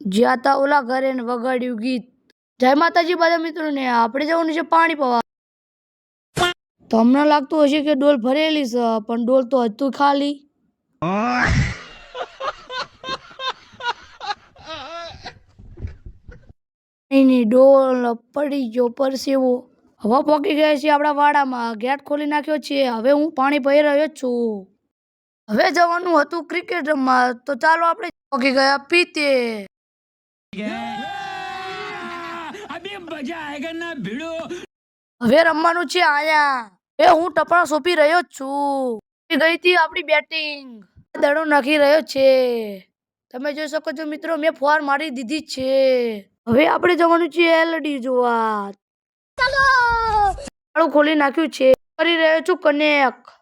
જ્યાં તા ઓલા ઘરે ને વગાડ્યું ગીત. જય માતાજી બધા મિત્રોને. આપણે જવાનું છે પાણી પવા. તમને લાગતું હશે કે ડોલ ભરેલી છે, પણ ડોલ તો હતું ખાલી. એની ડોલ પડી ગયો પરસેવો. હવે પહોંચી ગયા છીએ આપણા વાડામાં. ગેટ ખોલી નાખ્યો છે. હવે હું પાણી ભરી રહ્યો છું. હવે જવાનું હતું ક્રિકેટ રમવા, તો ચાલો આપણે પહોંચી ગયા પીતે. હવે રમવાનું છે આયા. હું ટપણા સોંપી રહ્યો છું. ગઈ હતી આપણી બેટિંગ. દડો નાખી રહ્યો છે. તમે જોઈ શકો છો મિત્રો, મેં ફોર મારી દીધી છે. હવે આપણે જવાનું છે એલડી જોવા. ચાલો ખોલી નાખ્યું છે. કરી રહ્યો છું કનેક્ટ.